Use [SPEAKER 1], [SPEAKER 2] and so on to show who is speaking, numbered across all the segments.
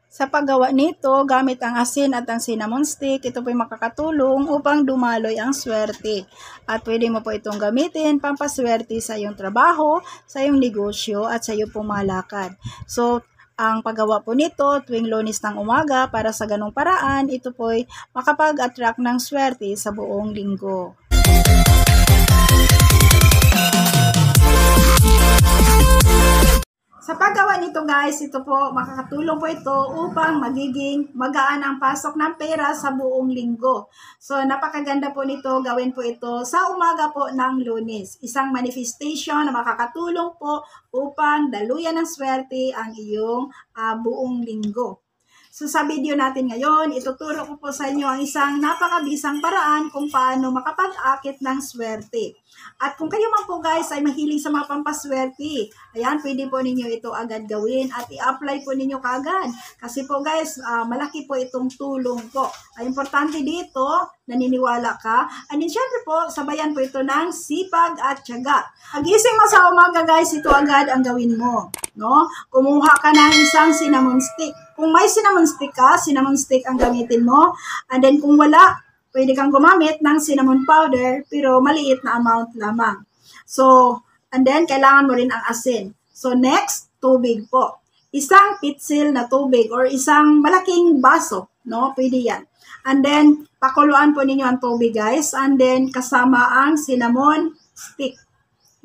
[SPEAKER 1] Sa paggawa nito, gamit ang asin at ang cinnamon stick, ito po ay makakatulong upang dumaloy ang swerte. At pwede mo po itong gamitin pampaswerte sa iyong trabaho, sa iyong negosyo, at sa iyong pumalakad. So, ang paggawa po nito tuwing Lunes ng umaga para sa ganong paraan, ito po ay makapag-attract ng swerte sa buong linggo. Sa paggawa nito guys, ito po, makakatulong po ito upang magiging magaan ang pasok ng pera sa buong linggo. So, napakaganda po nito, gawin po ito sa umaga po ng Lunes. Isang manifestation na makakatulong po upang daluyan ng swerte ang iyong buong linggo. So, sa video natin ngayon, ituturo ko po sa inyo ang isang napakabisang paraan kung paano makapag-akit ng swerte. At kung kayo man po guys ay mahilig sa mga pampaswerte, ayan, pwede po ninyo ito agad gawin at i-apply po ninyo kaagad. Kasi po guys, malaki po itong tulong po. Ay, importante dito, naniniwala ka. And then syempre po, sabayan po ito ng sipag at tiyaga. Pagising mo sa umaga guys, ito agad ang gawin mo. No? Kumuha ka ng isang cinnamon stick. Kung may cinnamon stick ka, cinnamon stick ang gamitin mo. And then kung wala, pwede kang gumamit ng cinnamon powder, pero maliit na amount lamang. So, and then kailangan mo rin ang asin. So, next, tubig po. Isang pitsil na tubig or isang malaking baso, no? Pwede yan. And then, pakuluan po ninyo ang tubig, guys. And then, kasama ang cinnamon stick.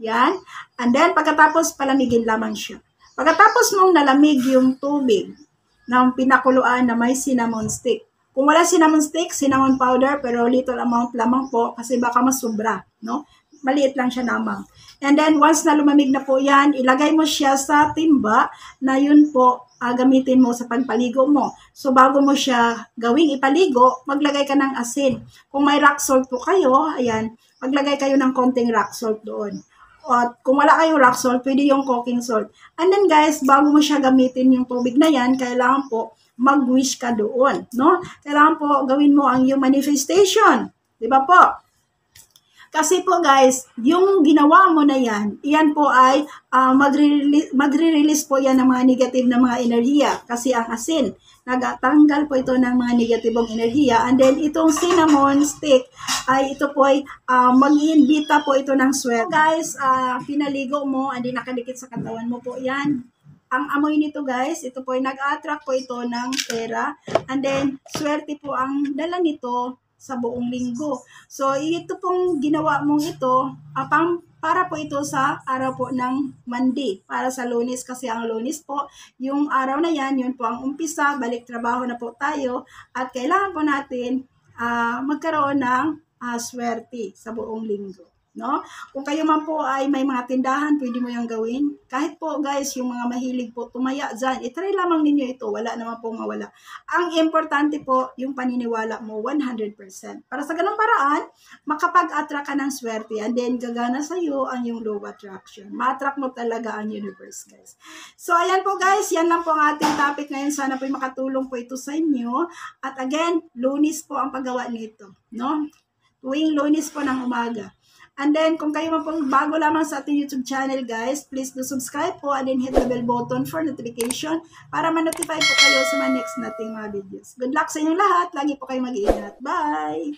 [SPEAKER 1] Yan. And then, pagkatapos, palamigin lamang siya. Pagkatapos mong nalamig yung tubig ng pinakuluan na may cinnamon stick. Kung wala cinnamon stick, cinnamon powder, pero little amount lamang po kasi baka masobra, no? Maliit lang siya lamang. And then, once na lumamig na po yan, ilagay mo siya sa timba na yun po gamitin mo sa pagpaligo mo. So, bago mo siya gawing ipaligo, maglagay ka ng asin. Kung may rock salt po kayo, ayan, maglagay kayo ng konting rock salt doon. At kung wala kayong rock salt, pwede yung cooking salt. And then guys, bago mo siya gamitin yung tubig na yan, kailangan po mag-wish ka doon, no? Kailangan po gawin mo ang yung manifestation. Diba po? Kasi po guys, yung ginawa mo na yan, iyan po ay magre-release po yan ng mga negative na mga enerhiya. Kasi ang asin, nagatanggal po ito ng mga negatibong enerhiya. And then itong cinnamon stick, ay ito po ay mag-iimbita po ito ng swerte. Guys, pinaligo mo, and then nakadikit sa katawan mo po yan. Ang amoy nito guys, ito po ay nag-attract po ito ng pera. And then, swerte po ang dala nito sa buong linggo. So, ito pong ginawa mong ito, para po ito sa araw po ng Monday. Para sa Lunes, kasi ang Lunes po, yung araw na yan, yun po ang umpisa, balik trabaho na po tayo. At kailangan po natin magkaroon ng swerte sa buong linggo. No? Kung kayo man po ay may mga tindahan, pwede mo yung gawin. Kahit po guys, yung mga mahilig po tumaya dyan, itry lamang ninyo ito, wala naman po mawala. Ang importante po, yung paniniwala mo 100%. Para sa ganung paraan, makapag-attract ka ng swerte, and then gagana sa iyo ang yung law of attraction. Ma-attract mo talaga ang universe guys. So ayan po guys, yan lang po ang ating topic ngayon. Sana po makatulong po ito sa inyo. At again, Lunes po ang paggawa nito. No? Tuwing Lunes po ng umaga. And then, kung kayo man pong bago lamang sa ating YouTube channel, guys, please do subscribe po and then hit the bell button for notification para ma-notify po kayo sa mga next nating mga videos. Good luck sa inyong lahat. Lagi po kayo mag-iingat. Bye!